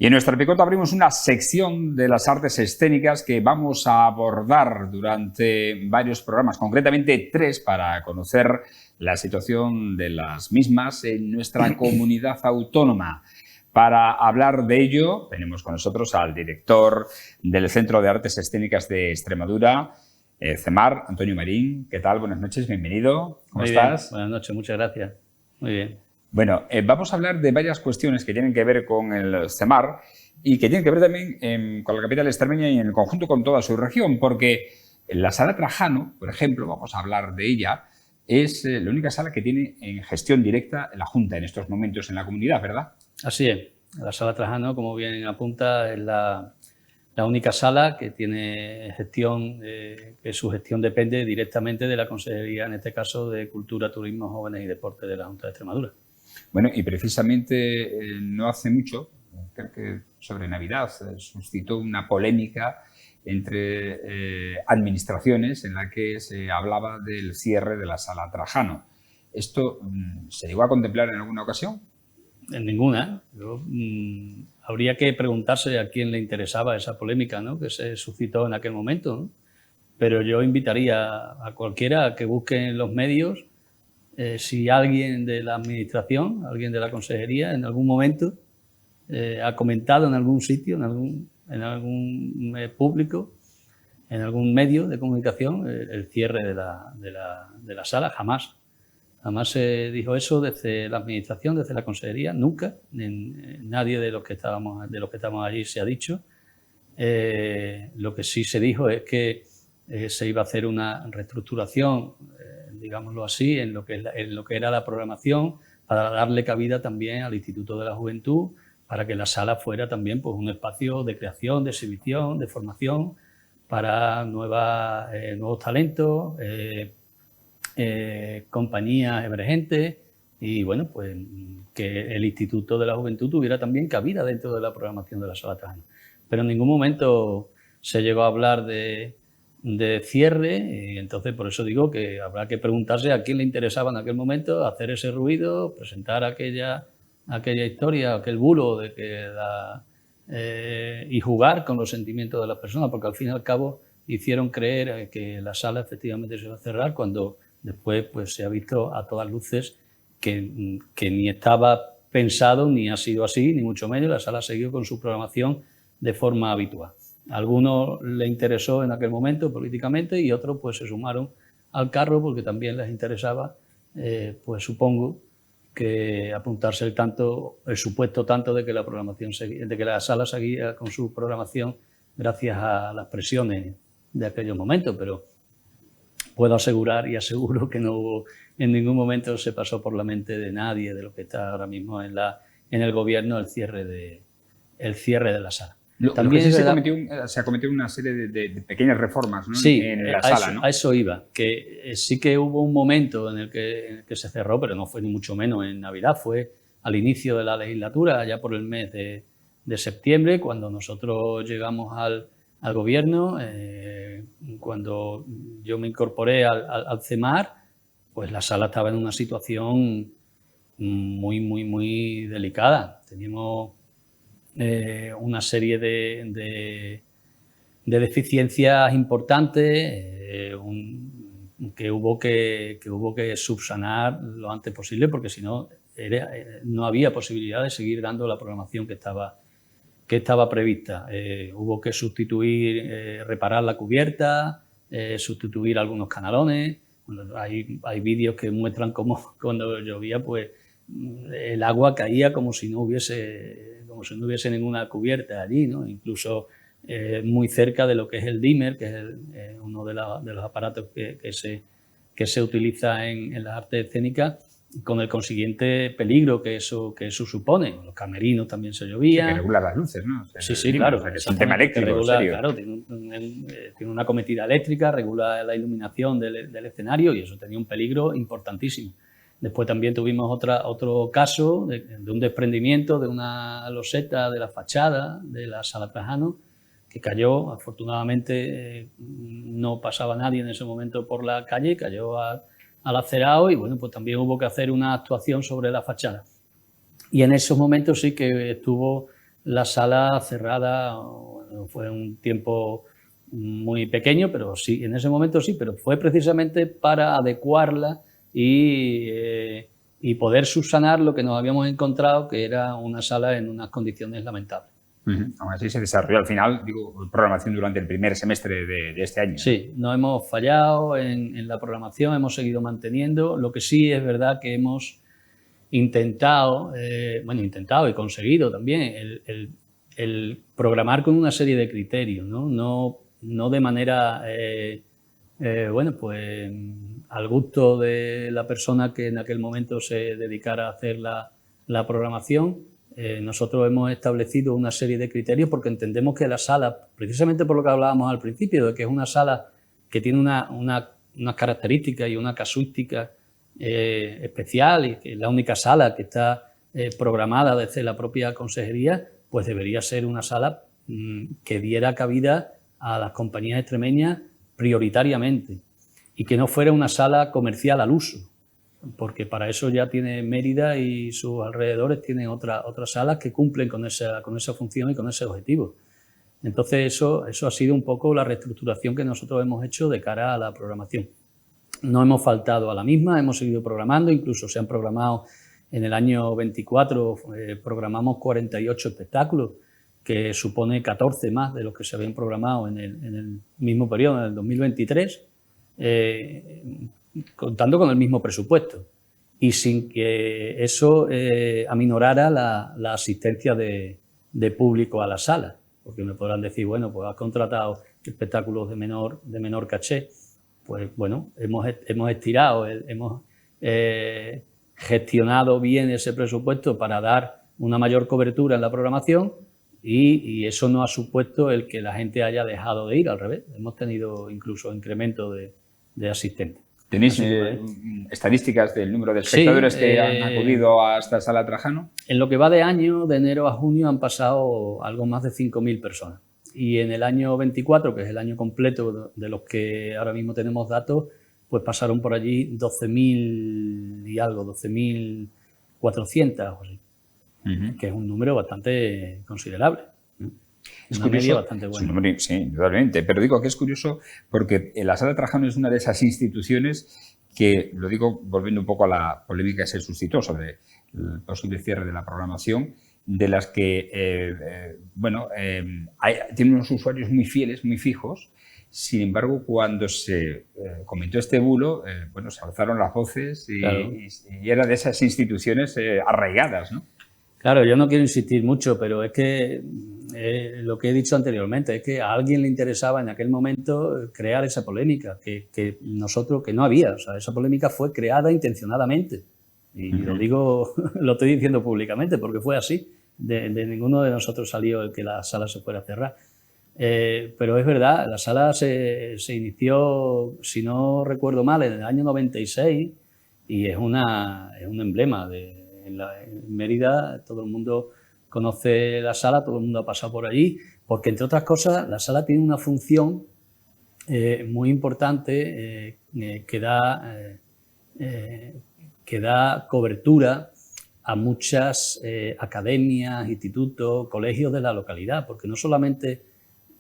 Y en nuestra picota abrimos una sección de las artes escénicas que vamos a abordar durante varios programas, concretamente 3, para conocer la situación de las mismas en nuestra comunidad autónoma. Para hablar de ello, tenemos con nosotros al director del Centro de Artes Escénicas de Extremadura, CEMAR, Antonio Marín. ¿Qué tal? Buenas noches, bienvenido. ¿Cómo estás? Buenas noches, muchas gracias. Muy bien. Bueno, vamos a hablar de varias cuestiones que tienen que ver con el CEMAR y que tienen que ver también con la capital extremeña y en el conjunto con toda su región, porque la Sala Trajano, por ejemplo, vamos a hablar de ella, es la única sala que tiene en gestión directa la Junta en estos momentos en la comunidad, ¿verdad? Así es. La Sala Trajano, como bien apunta, es la única sala que tiene gestión, que su gestión depende directamente de la Consejería, en este caso, de Cultura, Turismo, Jóvenes y Deportes de la Junta de Extremadura. Bueno, y precisamente no hace mucho, creo que sobre Navidad, suscitó una polémica entre administraciones en la que se hablaba del cierre de la Sala Trajano. ¿Esto se llegó a contemplar en alguna ocasión? En ninguna. Habría que preguntarse a quién le interesaba esa polémica, ¿no?, que se suscitó en aquel momento, ¿no? Pero yo invitaría a cualquiera a que busque en los medios si alguien de la administración, alguien de la consejería, en algún momento ha comentado en algún sitio, en algún público, en algún medio de comunicación, el cierre de la sala. Jamás. Jamás se dijo eso desde la administración, desde la consejería, nunca. Nadie de los que estábamos allí se ha dicho. Lo que sí se dijo es que se iba a hacer una reestructuración, digámoslo así, en lo que era la programación, para darle cabida también al Instituto de la Juventud, para que la sala fuera también pues, un espacio de creación, de exhibición, de formación para nuevos talentos, compañías emergentes y bueno, pues que el Instituto de la Juventud tuviera también cabida dentro de la programación de la Sala Trajano. Pero en ningún momento se llegó a hablar de cierre, y entonces por eso digo que habrá que preguntarse a quién le interesaba en aquel momento hacer ese ruido, presentar aquella historia, aquel bulo de que y jugar con los sentimientos de las personas, porque al fin y al cabo hicieron creer que la sala efectivamente se iba a cerrar cuando después pues, se ha visto a todas luces que ni estaba pensado, ni ha sido así, ni mucho menos. La sala ha seguido con su programación de forma habitual. A algunos les interesó en aquel momento políticamente y otros pues, se sumaron al carro porque también les interesaba, pues supongo, que apuntarse el supuesto tanto de que la sala seguía con su programación gracias a las presiones de aquellos momentos, pero puedo asegurar y aseguro que no hubo, en ningún momento se pasó por la mente de nadie de lo que está ahora mismo en el gobierno el cierre de la sala. También se acometió una serie de pequeñas reformas, ¿no? Sí, en la sala, ¿no? A eso iba, que sí que hubo un momento en el que se cerró, pero no fue ni mucho menos en Navidad, fue al inicio de la legislatura, allá por el mes de septiembre, cuando nosotros llegamos al gobierno, cuando yo me incorporé al CEMAR, pues la sala estaba en una situación muy, muy, muy delicada. Teníamos una serie de deficiencias importantes que hubo que subsanar lo antes posible, porque si no, no había posibilidad de seguir dando la programación que estaba prevista. Hubo que sustituir, reparar la cubierta, sustituir algunos canalones. Bueno, hay vídeos que muestran cómo cuando llovía, pues el agua caía como si no hubiese ninguna cubierta allí, ¿no? Incluso muy cerca de lo que es el dimmer, que es uno de los aparatos que se utiliza en las artes escénicas, con el consiguiente peligro que eso supone. Los camerinos también se llovían. Sí, que regula las luces, ¿no? O sea, sí, claro. O sea, que es un tema eléctrico, serio. Claro, tiene una cometida eléctrica, regula la iluminación del escenario y eso tenía un peligro importantísimo. Después también tuvimos otro caso de un desprendimiento de una loseta de la fachada de la Sala Trajano que cayó. Afortunadamente no pasaba nadie en ese momento por la calle, cayó al acerado y bueno, pues también hubo que hacer una actuación sobre la fachada. Y en esos momentos sí que estuvo la sala cerrada, fue un tiempo muy pequeño, pero sí, en ese momento sí, pero fue precisamente para adecuarla y poder subsanar lo que nos habíamos encontrado, que era una sala en unas condiciones lamentables. Aún así se desarrolló al final, digo, programación durante el primer semestre de este año. Sí, no hemos fallado en la programación, hemos seguido manteniendo. Lo que sí es verdad que hemos intentado, intentado y conseguido también el programar con una serie de criterios, no de manera, pues al gusto de la persona que en aquel momento se dedicara a hacer la programación. Nosotros hemos establecido una serie de criterios porque entendemos que la sala, precisamente por lo que hablábamos al principio, de que es una sala que tiene unas características y una casuística especial y que es la única sala que está programada desde la propia consejería, pues debería ser una sala que diera cabida a las compañías extremeñas prioritariamente y que no fuera una sala comercial al uso, porque para eso ya tiene Mérida y sus alrededores tienen otras salas que cumplen con esa función y con ese objetivo. Entonces eso ha sido un poco la reestructuración que nosotros hemos hecho de cara a la programación. No hemos faltado a la misma, hemos seguido programando, incluso se han programado en el año 24, programamos 48 espectáculos, que supone 14 más de los que se habían programado en el mismo periodo, en el 2023, contando con el mismo presupuesto y sin que eso aminorara la asistencia de público a la sala, porque me podrán decir, bueno, pues has contratado espectáculos de menor caché. Pues bueno, hemos estirado, hemos gestionado bien ese presupuesto para dar una mayor cobertura en la programación y eso no ha supuesto el que la gente haya dejado de ir, al revés. Hemos tenido incluso incremento de asistentes. ¿Tenéis estadísticas del número de espectadores que han acudido a esta sala Trajano? En lo que va de año, de enero a junio, han pasado algo más de 5.000 personas. Y en el año 24, que es el año completo de los que ahora mismo tenemos datos, pues pasaron por allí 12.000 y algo, 12.400 o así, que es un número bastante considerable. Es una curioso, media bastante buena. Sí, indudablemente. Pero digo que es curioso porque la Sala Trajano es una de esas instituciones que, lo digo volviendo un poco a la polémica que se suscitó sobre el posible cierre de la programación, de las que, tienen unos usuarios muy fieles, muy fijos. Sin embargo, cuando se comentó este bulo, se alzaron las voces y era de esas instituciones arraigadas, ¿no? Claro, yo no quiero insistir mucho, pero es que lo que he dicho anteriormente, es que a alguien le interesaba en aquel momento crear esa polémica, que no había. O sea, esa polémica fue creada intencionadamente. Y lo digo, lo estoy diciendo públicamente porque fue así. De ninguno de nosotros salió el que la sala se fuera a cerrar. Pero es verdad, la sala se inició, si no recuerdo mal, en el año 96 y es un emblema en Mérida. Todo el mundo conoce la sala, todo el mundo ha pasado por allí, porque entre otras cosas la sala tiene una función muy importante que da cobertura a muchas academias, institutos, colegios de la localidad, porque no solamente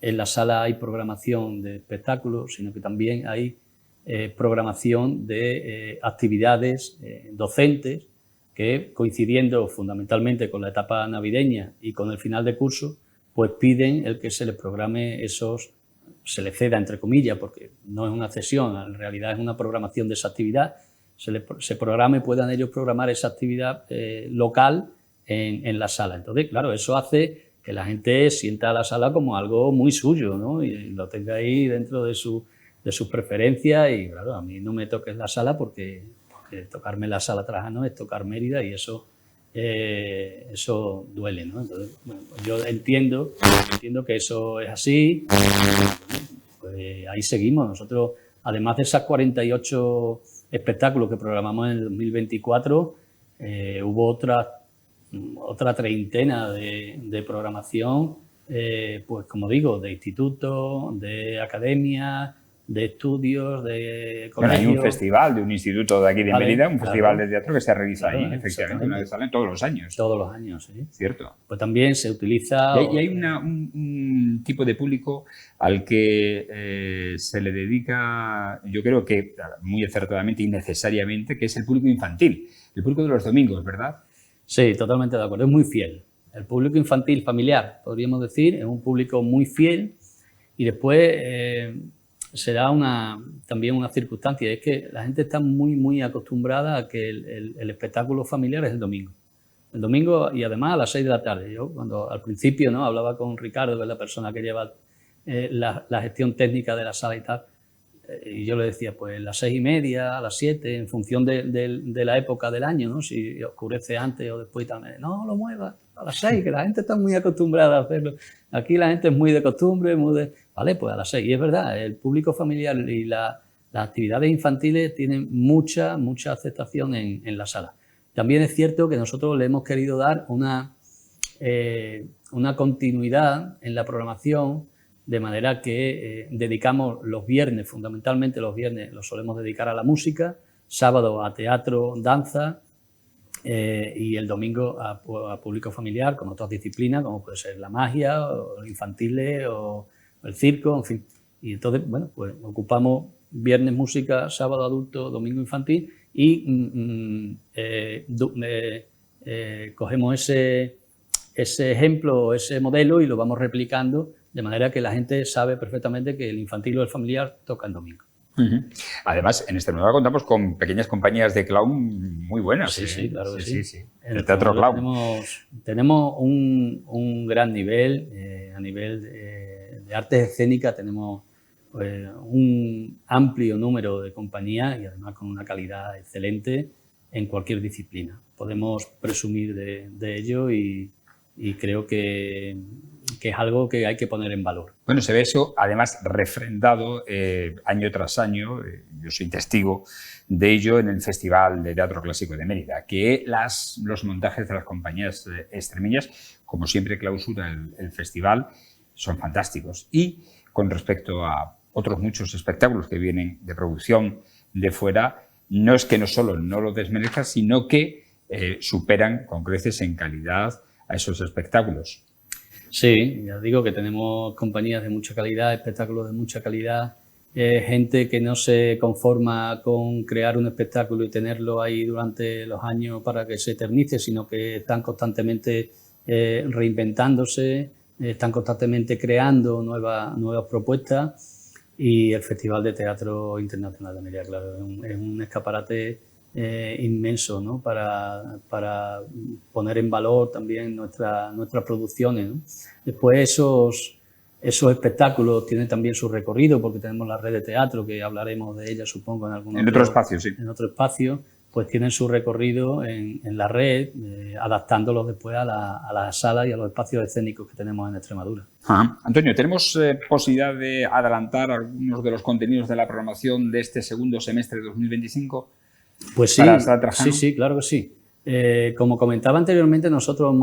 en la sala hay programación de espectáculos, sino que también hay programación de actividades docentes que, coincidiendo fundamentalmente con la etapa navideña y con el final de curso, pues piden el que se les programe se les ceda entre comillas, porque no es una cesión, en realidad es una programación de esa actividad, se programa y puedan ellos programar esa actividad local en la sala. Entonces, claro, eso hace que la gente sienta la sala como algo muy suyo, ¿no? Y lo tenga ahí dentro de sus preferencias y, claro, a mí no me toques la sala porque tocarme la sala Trajano es tocar Mérida y eso duele, ¿no? Entonces, bueno, pues yo entiendo que eso es así, pues ahí seguimos. Nosotros, además de esas 48 espectáculos que programamos en el 2024, hubo otra treintena de programación, pues como digo, de institutos, de academias, de estudios, de colegios. Bueno, hay un festival de un instituto de aquí de Mérida, un festival de teatro que se realiza ahí, efectivamente, una vez salen todos los años. Todos los años, sí. Cierto. Pues también se utiliza... Y hay un tipo de público al que se le dedica, yo creo que muy acertadamente y necesariamente, que es el público infantil, el público de los domingos, ¿verdad? Sí, totalmente de acuerdo, es muy fiel. El público infantil familiar, podríamos decir, es un público muy fiel y después se da también una circunstancia, es que la gente está muy acostumbrada a que el espectáculo familiar es el domingo. El domingo y además a las 6 de la tarde. Yo cuando al principio ¿no? hablaba con Ricardo, que es la persona que lleva la gestión técnica de la sala y tal, y yo le decía, pues las 6:30, a las 7, en función de la época del año, ¿no? Si oscurece antes o después también. No, lo mueva a las 6, que la gente está muy acostumbrada a hacerlo. Aquí la gente es muy de costumbre, vale, pues a las 6. Y es verdad, el público familiar y las actividades infantiles tienen mucha aceptación en la sala. También es cierto que nosotros le hemos querido dar una continuidad en la programación, de manera que dedicamos los viernes, fundamentalmente los viernes los solemos dedicar a la música, sábado a teatro, danza y el domingo a público familiar con otras disciplinas como puede ser la magia, o los infantiles o el circo, en fin. Y entonces, bueno, pues ocupamos viernes música, sábado adulto, domingo infantil y cogemos ese ejemplo, ese modelo y lo vamos replicando de manera que la gente sabe perfectamente que el infantil o el familiar toca el domingo. Además, en Extremadura contamos con pequeñas compañías de clown muy buenas. Sí, claro que sí. En el teatro clown. Tenemos un gran nivel, a nivel de artes escénicas tenemos pues, un amplio número de compañías y además con una calidad excelente en cualquier disciplina. Podemos presumir de ello y creo que es algo que hay que poner en valor. Bueno, se ve eso además refrendado año tras año, yo soy testigo de ello en el Festival de Teatro Clásico de Mérida, que los montajes de las compañías extremeñas, como siempre clausura el festival, son fantásticos. Y con respecto a otros muchos espectáculos que vienen de producción de fuera, no es que no solo no lo desmerezcan, sino que superan con creces en calidad a esos espectáculos. Sí, ya digo que tenemos compañías de mucha calidad, espectáculos de mucha calidad, gente que no se conforma con crear un espectáculo y tenerlo ahí durante los años para que se eternice, sino que están constantemente reinventándose, están constantemente creando nuevas propuestas y el Festival de Teatro Internacional de Mérida, claro, es un escaparate inmenso, ¿no? para poner en valor también nuestras producciones, ¿no? Después esos espectáculos tienen también su recorrido porque tenemos la red de teatro, que hablaremos de ella supongo en otro espacio, sí. En otro espacio, pues tienen su recorrido en la red, adaptándolos después a las salas y a los espacios escénicos que tenemos en Extremadura. Antonio, ¿tenemos posibilidad de adelantar algunos de los contenidos de la programación de este segundo semestre de 2025? Pues sí, claro que sí. Como comentaba anteriormente, nosotros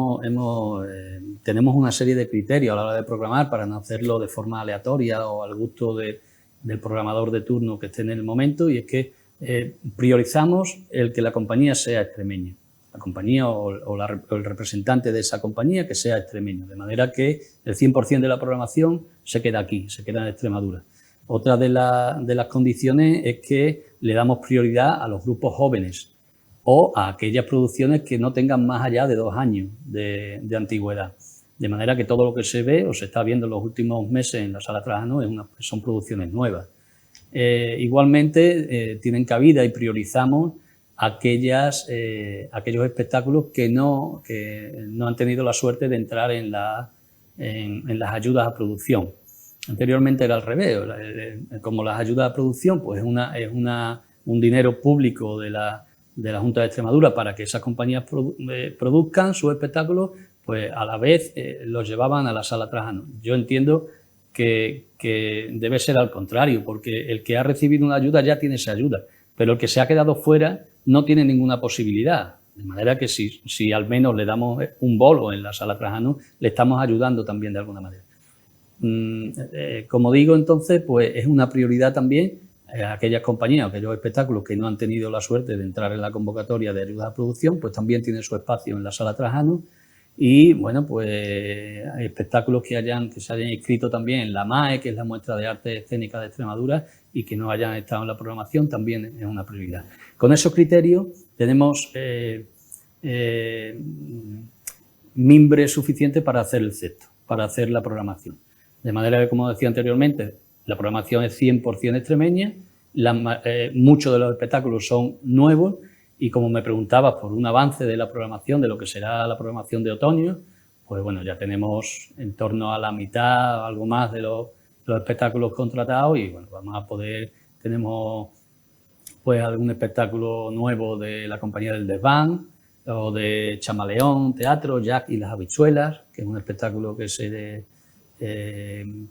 tenemos una serie de criterios a la hora de programar para no hacerlo de forma aleatoria o al gusto del programador de turno que esté en el momento, y es que priorizamos el que la compañía sea extremeña, la compañía o el representante de esa compañía que sea extremeño, de manera que el 100% de la programación se queda aquí, se queda en Extremadura. Otra de las condiciones es que le damos prioridad a los grupos jóvenes o a aquellas producciones que no tengan más allá de 2 años de antigüedad. De manera que todo lo que se ve o se está viendo en los últimos meses en la Sala Trajano son producciones nuevas. Igualmente tienen cabida y priorizamos aquellos espectáculos que no han tenido la suerte de entrar en las ayudas a producción. Anteriormente era al revés, como las ayudas a producción pues es un dinero público de la Junta de Extremadura para que esas compañías produzcan sus espectáculos, pues a la vez los llevaban a la Sala Trajano. Yo entiendo que debe ser al contrario, porque el que ha recibido una ayuda ya tiene esa ayuda, pero el que se ha quedado fuera no tiene ninguna posibilidad. De manera que si al menos le damos un bolo en la Sala Trajano, le estamos ayudando también de alguna manera. como digo, entonces, pues es una prioridad también aquellas compañías, aquellos espectáculos que no han tenido la suerte de entrar en la convocatoria de ayuda a producción, pues también tienen su espacio en la Sala Trajano. Y bueno, pues hay espectáculos que se hayan inscrito también en la MAE, que es la Muestra de Arte Escénica de Extremadura, y que no hayan estado en la programación, también es una prioridad. Con esos criterios tenemos mimbre suficiente para hacer el CETO, para hacer la programación. De manera que, como decía anteriormente, la programación es 100% extremeña, muchos de los espectáculos son nuevos, y como me preguntabas por un avance de la programación, de lo que será la programación de otoño, pues bueno, ya tenemos en torno a la mitad, algo más de los espectáculos contratados, y bueno, tenemos pues algún espectáculo nuevo de la compañía del Desván, o de Chamaleón Teatro, Jack y las Habichuelas, que es un espectáculo que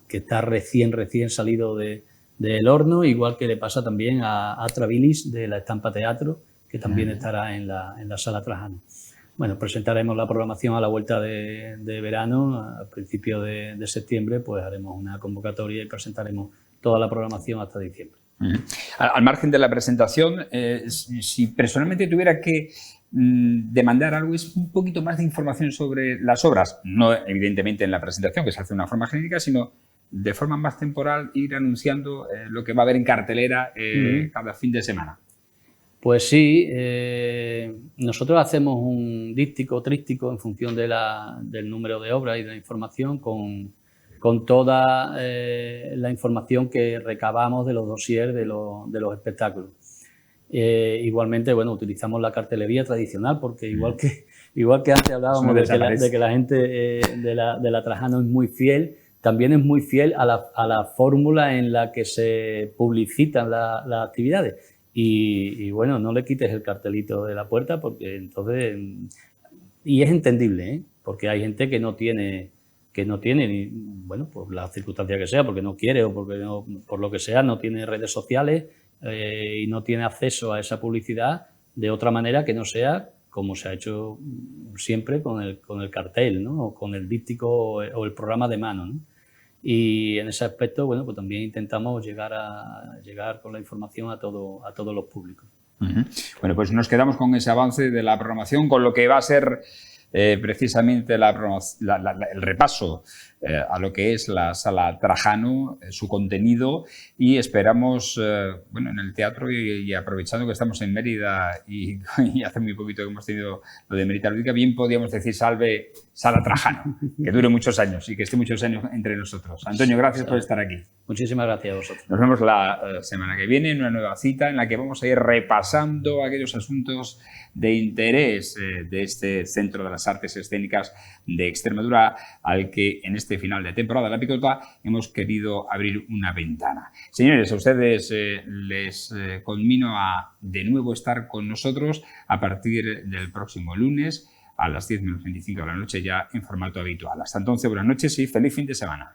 está recién salido del horno, igual que le pasa también a Trabilis de la Estampa Teatro, que también estará en la Sala Trajano. Bueno, presentaremos la programación a la vuelta de verano, a principios de septiembre, pues haremos una convocatoria y presentaremos toda la programación hasta diciembre. Al margen de la presentación, si personalmente tuviera que demandar algo, es un poquito más de información sobre las obras, no evidentemente en la presentación, que se hace de una forma genérica, sino de forma más temporal, ir anunciando lo que va a haber en cartelera cada fin de semana. Pues sí, nosotros hacemos un díptico, tríptico, en función del número de obras y de la información, con toda la información que recabamos de los dossiers de los espectáculos. Igualmente, bueno, utilizamos la cartelería tradicional, porque igual que antes hablábamos de que la gente de la Trajano es muy fiel, también es muy fiel a la fórmula en la que se publicitan las actividades. Y bueno, no le quites el cartelito de la puerta, porque entonces... Y es entendible, porque hay gente que no tiene ni, bueno, por la circunstancia que sea, porque no quiere o porque no, por lo que sea, no tiene redes sociales y no tiene acceso a esa publicidad de otra manera que no sea como se ha hecho siempre con el cartel, ¿no? O con el díptico o el programa de mano, ¿no? Y en ese aspecto, bueno, pues también intentamos llegar con la información a todos los públicos. Bueno, pues nos quedamos con ese avance de la programación, con lo que va a ser precisamente el repaso a lo que es la Sala Trajano, su contenido, y esperamos, bueno, en el teatro y aprovechando que estamos en Mérida y hace muy poquito que hemos tenido lo de Mérida Lúdica, bien podríamos decir salve Sala Trajano, que dure muchos años y que esté muchos años entre nosotros. Antonio, gracias por estar aquí. Muchísimas gracias a vosotros. Nos vemos la semana que viene en una nueva cita en la que vamos a ir repasando aquellos asuntos de interés de este Centro de las Artes Escénicas de Extremadura, al que en este final de temporada de La Picota hemos querido abrir una ventana. Señores, a ustedes les conmino a de nuevo estar con nosotros a partir del próximo lunes a las 10:25 de la noche, ya en formato habitual. Hasta entonces, buenas noches y feliz fin de semana.